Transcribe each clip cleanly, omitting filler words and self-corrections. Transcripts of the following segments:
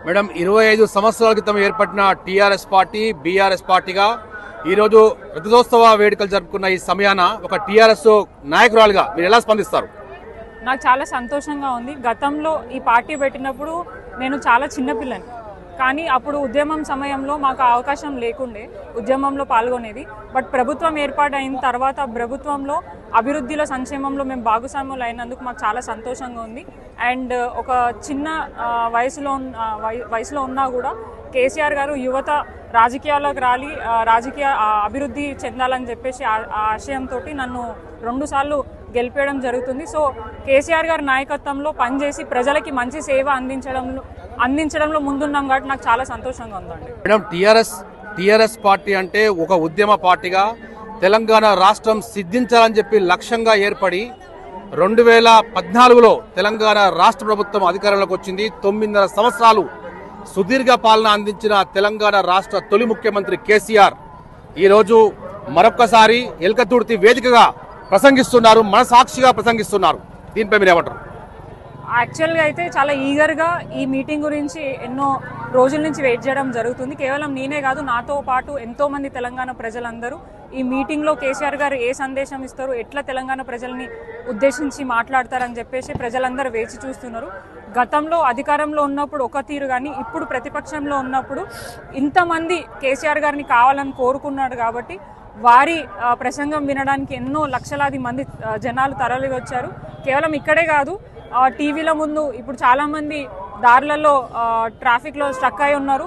Madam 25 సంవత్సరాల క్రితం ఏర్పడిన టీఆర్ఎస్ పార్టీ బీఆర్ఎస్ పార్టీగా ఈరోజు రజతోత్సవ వేడుకలు జరుపుకున్న ఈ సమయాన ఒక టీఆర్ఎస్ నాయకురాలుగా మీరు ఎలా స్పందిస్తారు? నాకు చాలా సంతోషంగా ఉంది. గతంలో ఈ పార్టీ పెట్టినప్పుడు నేను చాలా చిన్నపిల్లని, కానీ అప్పుడు ఉద్యమం సమయంలో మాకు అవకాశం లేకుండే ఉద్యమంలో పాల్గొనేది. బట్ ప్రభుత్వం ఏర్పాటైన తర్వాత ప్రభుత్వంలో అభివృద్ధిలో సంక్షేమంలో మేము భాగస్వాములు అయినందుకు మాకు చాలా సంతోషంగా ఉంది. అండ్ ఒక చిన్న వయసులో ఉన్నా కూడా కేసీఆర్ గారు యువత రాజకీయాల్లోకి రాలి రాజకీయ అభివృద్ధి చెందాలని చెప్పేసి ఆ ఆశయంతో నన్ను 2 సార్లు గెలిపేయడం జరుగుతుంది. సో కేసీఆర్ గారి నాయకత్వంలో పనిచేసి ప్రజలకి మంచి సేవ అందించడంలో ముందున్నాం కాబట్టి నాకు చాలా సంతోషంగా ఉందండి. మేడం టీఆర్ఎస్ పార్టీ అంటే ఒక ఉద్యమ పార్టీగా తెలంగాణ రాష్ట్రం సిద్ధించాలని చెప్పి లక్ష్యంగా ఏర్పడి 2014లో తెలంగాణ రాష్ట్ర ప్రభుత్వం అధికారంలోకి వచ్చింది. 9.5 సంవత్సరాలు సుదీర్ఘ పాలన అందించిన తెలంగాణ రాష్ట్ర తొలి ముఖ్యమంత్రి కేసీఆర్ ఈరోజు మరొక్కసారి ఎల్కతుర్తి వేదికగా ప్రసంగిస్తున్నారు, మనసాక్షిగా ప్రసంగిస్తున్నారు. దీనిపై మీరు ఏమంటారు? యాక్చువల్గా అయితే చాలా ఈగర్గా ఈ మీటింగ్ గురించి ఎన్నో రోజుల నుంచి వెయిట్ చేయడం జరుగుతుంది. కేవలం నేనే కాదు, నాతో పాటు ఎంతోమంది తెలంగాణ ప్రజలందరూ ఈ మీటింగ్లో కేసీఆర్ గారు ఏ సందేశం ఇస్తారు, ఎట్లా తెలంగాణ ప్రజల్ని ఉద్దేశించి మాట్లాడతారని చెప్పేసి ప్రజలందరూ వేచి చూస్తున్నారు. గతంలో అధికారంలో ఉన్నప్పుడు ఒక తీరు, కానీ ఇప్పుడు ప్రతిపక్షంలో ఉన్నప్పుడు ఇంతమంది కేసీఆర్ గారిని కావాలని కోరుకున్నాడు కాబట్టి వారి ప్రసంగం వినడానికి ఎన్నో లక్షలాది మంది జనాలు తరలి వచ్చారు. కేవలం ఇక్కడే కాదు, టీవీల ముందు ఇప్పుడు చాలామంది దారులలో ట్రాఫిక్లో స్ట్రక్ అయి ఉన్నారు.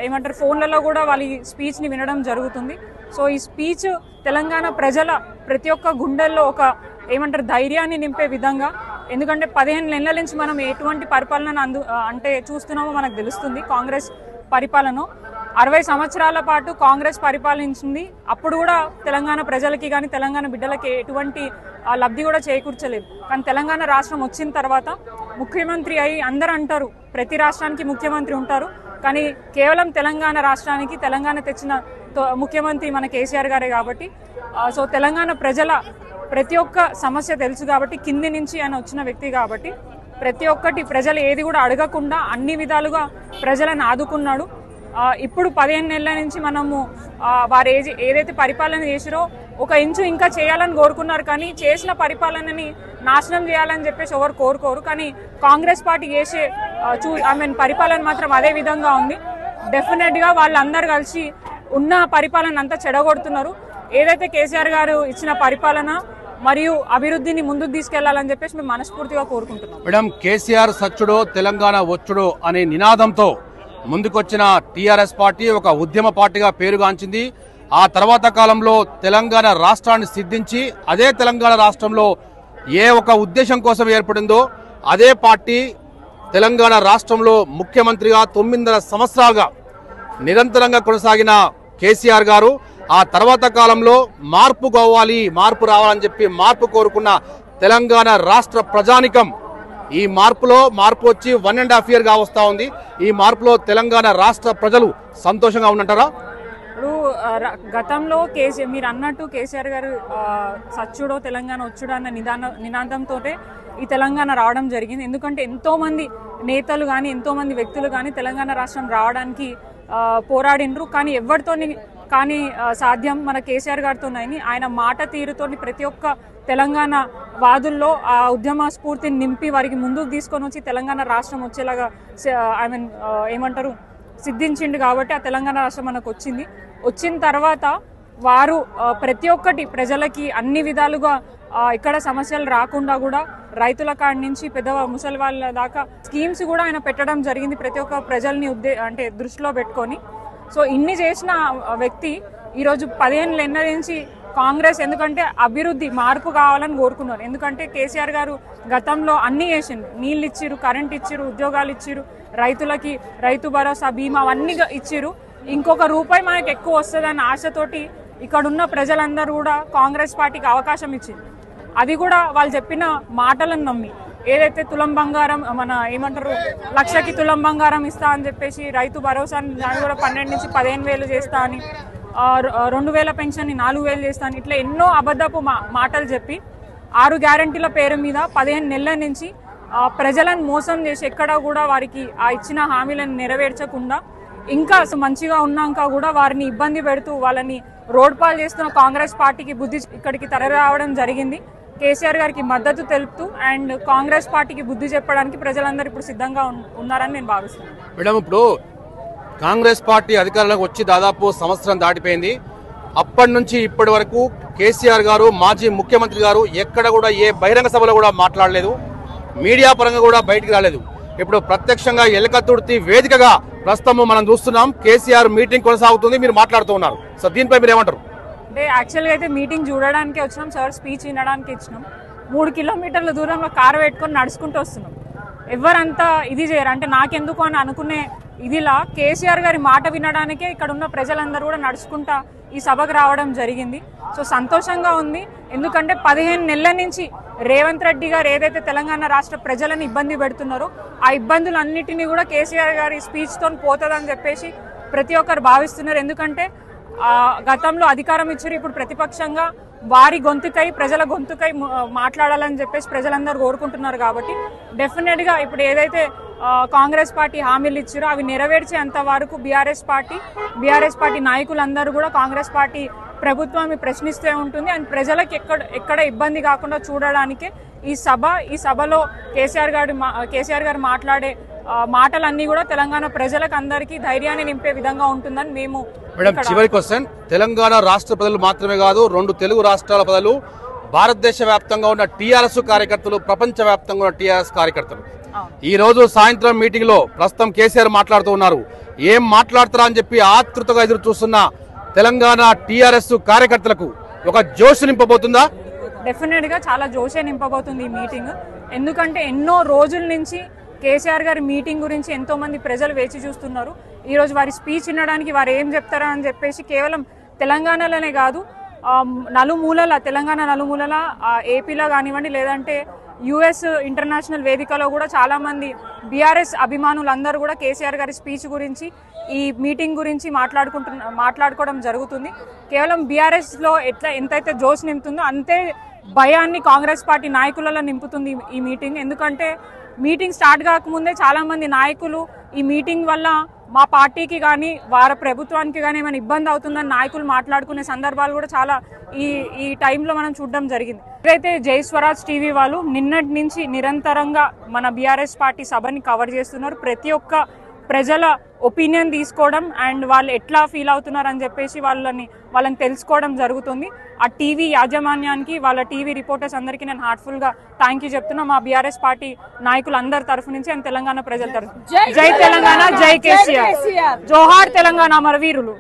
ఏమంటారు, ఫోన్లలో కూడా వాళ్ళ స్పీచ్ని వినడం జరుగుతుంది. సో ఈ స్పీచ్ తెలంగాణ ప్రజల ప్రతి ఒక్క గుండెల్లో ఒక ఏమంటారు ధైర్యాన్ని నింపే విధంగా, ఎందుకంటే 15 నెలల నుంచి మనం ఎటువంటి పరిపాలన అంటే చూస్తున్నామో మనకు తెలుస్తుంది. కాంగ్రెస్ పరిపాలన 60 సంవత్సరాల పాటు కాంగ్రెస్ పరిపాలించింది. అప్పుడు కూడా తెలంగాణ ప్రజలకి కానీ తెలంగాణ బిడ్డలకి ఎటువంటి లబ్ధి కూడా చేకూర్చలేదు. కానీ తెలంగాణ రాష్ట్రం వచ్చిన తర్వాత ముఖ్యమంత్రి అయి అందరూ అంటారు ప్రతి రాష్ట్రానికి ముఖ్యమంత్రి ఉంటారు, కానీ కేవలం తెలంగాణ రాష్ట్రానికి తెలంగాణ తెచ్చిన ముఖ్యమంత్రి మన కేసీఆర్ గారే కాబట్టి సో తెలంగాణ ప్రజల ప్రతి ఒక్క సమస్య తెలుసు కాబట్టి, కింది నుంచి ఆయన వచ్చిన వ్యక్తి కాబట్టి ప్రతి ఒక్కటి ప్రజలు ఏది కూడా అడగకుండా అన్ని విధాలుగా ప్రజలను ఆదుకున్నాడు. ఇప్పుడు 15 నెలల నుంచి మనము వారు ఏదైతే పరిపాలన చేసిరో ఒక ఇంచు ఇంకా చేయాలని కోరుకున్నారు, కానీ చేసిన పరిపాలనని నాశనం చేయాలని చెప్పేసి ఎవరు కోరుకోరు. కానీ కాంగ్రెస్ పార్టీ చేసే పరిపాలన మాత్రం అదే విధంగా ఉంది. డెఫినెట్గా వాళ్ళందరూ కలిసి ఉన్న పరిపాలన అంతా చెడగొడుతున్నారు. ఏదైతే కేసీఆర్ గారు ఇచ్చిన పరిపాలన మరియు అభివృద్ధిని ముందుకు తీసుకెళ్లాలని చెప్పేసి మేము మనస్ఫూర్తిగా కోరుకుంటున్నాం. మేడం, కేసీఆర్ సచ్చుడో తెలంగాణ వచ్చుడో అనే నినాదంతో ముందుకొచ్చిన టీఆర్ఎస్ పార్టీ ఒక ఉద్యమ పార్టీగా పేరుగాంచింది. ఆ తర్వాత కాలంలో తెలంగాణ రాష్ట్రాన్ని సిద్ధించి అదే తెలంగాణ రాష్ట్రంలో ఏ ఒక ఉద్దేశం కోసం ఏర్పడిందో అదే పార్టీ తెలంగాణ రాష్ట్రంలో ముఖ్యమంత్రిగా 9.5 సంవత్సరాలుగా నిరంతరంగా కొనసాగిన కేసీఆర్ గారు ఆ తర్వాత కాలంలో మార్పు రావాలని చెప్పి మార్పు కోరుకున్న తెలంగాణ రాష్ట్ర ప్రజానికం ఈ మార్పు వచ్చి 1.5 year గా వస్తా ఉంది. ఈ మార్పులో తెలంగాణ రాష్ట్ర ప్రజలు సంతోషంగా ఉన్నంటారా? ఇప్పుడు గతంలో మీరు అన్నట్టు కేసీఆర్ గారు సచ్చుడో తెలంగాణ వచ్చుడో అన్న నినాదంతో ఈ తెలంగాణ రావడం జరిగింది. ఎందుకంటే ఎంతోమంది నేతలు కానీ ఎంతోమంది వ్యక్తులు కానీ తెలంగాణ రాష్ట్రం రావడానికి పోరాడినరు, కానీ ఎవరితో కానీ సాధ్యం మన కేసీఆర్ గారితోనని. ఆయన మాట తీరుతోని ప్రతి ఒక్క తెలంగాణ వాదుల్లో ఆ ఉద్యమ స్ఫూర్తిని నింపి వారికి ముందుకు తీసుకొని వచ్చి తెలంగాణ రాష్ట్రం వచ్చేలాగా సిద్ధించిండు కాబట్టి ఆ తెలంగాణ రాష్ట్రం మనకు వచ్చింది. వచ్చిన తర్వాత వారు ప్రతి ఒక్కటి ప్రజలకి అన్ని విధాలుగా ఇక్కడ సమస్యలు రాకుండా కూడా రైతుల కాడి నుంచి పెద్ద ముసలి వాళ్ళ దాకా స్కీమ్స్ కూడా ఆయన పెట్టడం జరిగింది ప్రతి ఒక్క ప్రజల్ని దృష్టిలో పెట్టుకొని. సో ఇన్ని చేసిన వ్యక్తి ఈరోజు 15 నెలల నుంచి కాంగ్రెస్, ఎందుకంటే అభివృద్ధి మార్పు కావాలని కోరుకున్నారు. ఎందుకంటే కేసీఆర్ గారు గతంలో అన్నీ చేసిండు, నీళ్ళు ఇచ్చిరు, కరెంట్ ఇచ్చిరు, ఉద్యోగాలు ఇచ్చిరు, రైతులకి రైతు భరోసా బీమా అవన్నీ ఇచ్చిరు. ఇంకొక రూపాయి మనకు ఎక్కువ వస్తుందన్న ఆశతోటి ఇక్కడున్న ప్రజలందరూ కూడా కాంగ్రెస్ పార్టీకి అవకాశం ఇచ్చింది. అది కూడా వాళ్ళు చెప్పిన మాటలను నమ్మి ఏదైతే తులం బంగారం లక్షకి తులం బంగారం ఇస్తా అని చెప్పేసి రైతు భరోసా దాన్ని కూడా 12 నుంచి 15,000 చేస్తా అని, 2,000 పెన్షన్ని 4,000 చేస్తా అని, ఇట్లా ఎన్నో అబద్ధపు మాటలు చెప్పి 6 గ్యారంటీల పేరు మీద 15 నెలల నుంచి ప్రజలను మోసం చేసి ఎక్కడా కూడా వారికి ఆ ఇచ్చిన హామీలను నెరవేర్చకుండా ఇంకా మంచిగా ఉన్నాక కూడా వారిని ఇబ్బంది పెడుతూ వాళ్ళని రోడ్ పాలు చేస్తున్న కాంగ్రెస్ పార్టీకి బుద్ధి ఇక్కడికి తరలిరావడం జరిగింది. కేసీఆర్ గారికి మద్దతు తెలుపుతూ అండ్ కాంగ్రెస్ పార్టీకి బుద్ధి చెప్పడానికి ప్రజలందరూ ఇప్పుడు సిద్ధంగా ఉన్నారని నేను భావిస్తున్నాను. మేడం, ఇప్పుడు కాంగ్రెస్ పార్టీ అధికారంలోకి వచ్చి దాదాపు సంవత్సరం దాటిపోయింది. అప్పటి నుంచి ఇప్పటి వరకు కేసీఆర్ గారు, మాజీ ముఖ్యమంత్రి గారు ఎక్కడ కూడా ఏ బహిరంగ సభలో కూడా మాట్లాడలేదు, మీడియా పరంగా కూడా బయటికి రాలేదు. ఇప్పుడు ప్రత్యక్షంగా ఎలకతుర్తి వేదికగా ప్రస్తుతం మనం చూస్తున్నాం. కేసీఆర్ మీటింగ్ కొనసాగుతుంది, మీరు మాట్లాడుతూ ఉన్నారు. సో దీనిపై మీరు ఏమంటారు? అంటే యాక్చువల్గా అయితే మీటింగ్ చూడడానికి వచ్చినాం సార్, స్పీచ్ వినడానికి ఇచ్చినాం. 3 కిలోమీటర్ల దూరంలో కారు పెట్టుకొని నడుచుకుంటూ వస్తున్నాం. ఎవరంతా ఇది చేయరు. అంటే నాకెందుకు అని అనుకునే ఇదిలా కేసీఆర్ గారి మాట వినడానికే ఇక్కడ ఉన్న ప్రజలందరూ కూడా నడుచుకుంటా ఈ సభకు రావడం జరిగింది. సో సంతోషంగా ఉంది. ఎందుకంటే 15 నెలల నుంచి రేవంత్ రెడ్డి గారు ఏదైతే తెలంగాణ రాష్ట్ర ప్రజలను ఇబ్బంది పెడుతున్నారో ఆ ఇబ్బందులన్నిటినీ కూడా కేసీఆర్ గారి స్పీచ్తో పోతుందని చెప్పేసి ప్రతి ఒక్కరు భావిస్తున్నారు. ఎందుకంటే గతంలో అధికారం ఇచ్చారు, ఇప్పుడు ప్రతిపక్షంగా వారి గొంతుకై ప్రజల గొంతుకై మాట్లాడాలని చెప్పేసి ప్రజలందరూ కోరుకుంటున్నారు. కాబట్టి డెఫినెట్గా ఇప్పుడు ఏదైతే కాంగ్రెస్ పార్టీ హామీలు ఇచ్చారో అవి నెరవేర్చేంత వరకు బీఆర్ఎస్ పార్టీ నాయకులందరూ కూడా కాంగ్రెస్ పార్టీ ప్రభుత్వాన్ని ప్రశ్నిస్తూ ఉంటుంది. అండ్ ప్రజలకు ఎక్కడ ఇబ్బంది కాకుండా చూడడానికే ఈ సభలో కేసీఆర్ గారు మాట్లాడే మాటలన్నీ కూడా తెలంగాణ ప్రజలకు అందరికీ ధైర్యాన్ని నింపే విధంగా ఉంటుందని మేము. మేడం, చివరి క్వశ్చన్, తెలంగాణ రాష్ట్ర ప్రజలు మాత్రమే కాదు, 2 తెలుగు రాష్ట్రాల ప్రజలు, భారతదేశ వ్యాప్తంగా ఉన్న టీఆర్ఎస్ కార్యకర్తలు, ప్రపంచ వ్యాప్తంగా ఉన్న టీఆర్ఎస్ కార్యకర్తలు ఈ రోజు సాయంత్రం మీటింగ్ లో ప్రస్తుతం కేసీఆర్ మాట్లాడుతూ ఉన్నారు. ఏం మాట్లాడతారా అని చెప్పి ఆతృతగా ఎదురు చూస్తున్న తెలంగాణ టీఆర్ఎస్ కార్యకర్తలకు ఒక జోష్ నింపబోతుందా? డెఫినెట్ గా చాలా జోషే నింపబోతుంది ఈ మీటింగ్. ఎందుకంటే ఎన్నో రోజుల నుంచి కేసీఆర్ గారి మీటింగ్ గురించి ఎంతో మంది ప్రజలు వేచి చూస్తున్నారు. ఈ రోజు వారి స్పీచ్ వినడానికి వారు ఏం చెప్తారా అని చెప్పేసి కేవలం తెలంగాణలోనే కాదు, తెలంగాణ నలుమూలల ఏపీలో కానివ్వండి, లేదంటే యుఎస్ ఇంటర్నేషనల్ వేదికలో కూడా చాలా మంది బీఆర్ఎస్ అభిమానులందరూ కూడా కేసీఆర్ గారి స్పీచ్ గురించి, ఈ మీటింగ్ గురించి మాట్లాడుకోవడం జరుగుతుంది. కేవలం బీఆర్ఎస్ లో ఎంతైతే జోష్ నింపుతుందో అంతే భయాన్ని కాంగ్రెస్ పార్టీ నాయకులలో నింపుతుంది ఈ మీటింగ్. ఎందుకంటే మీటింగ్ స్టార్ట్ కాకముందే చాలా మంది నాయకులు ఈ మీటింగ్ వల్ల మా పార్టీకి కానీ వారి ప్రభుత్వానికి కానీ ఏమైనా ఇబ్బంది అవుతుందని నాయకులు మాట్లాడుకునే సందర్భాలు కూడా చాలా ఈ టైంలో మనం చూడడం జరిగింది. అయితే జై స్వరాజ్ టీవీ వాళ్ళు నిన్నటి నుంచి నిరంతరంగా మన బీఆర్ఎస్ పార్టీ సభని కవర్ చేస్తున్నారు. ప్రతి ఒక్క ప్రజల ఒపీనియన్ తీసుకోవడం అండ్ వాళ్ళు ఎట్లా ఫీల్ అవుతున్నారు అని చెప్పేసి వాళ్ళని తెలుసుకోవడం జరుగుతుంది. ఆ టీవీ యాజమాన్యానికి, వాళ్ళ టీవీ రిపోర్టర్స్ అందరికీ నేను హార్ట్ఫుల్ గా థ్యాంక్ యూ చెప్తున్నా. మా బీఆర్ఎస్ పార్టీ నాయకులందరి తరఫు నుంచి అండ్ తెలంగాణ ప్రజల తరఫు. జై తెలంగాణ, జై కేసీఆర్, జోహార్ తెలంగాణ అమరవీరులు.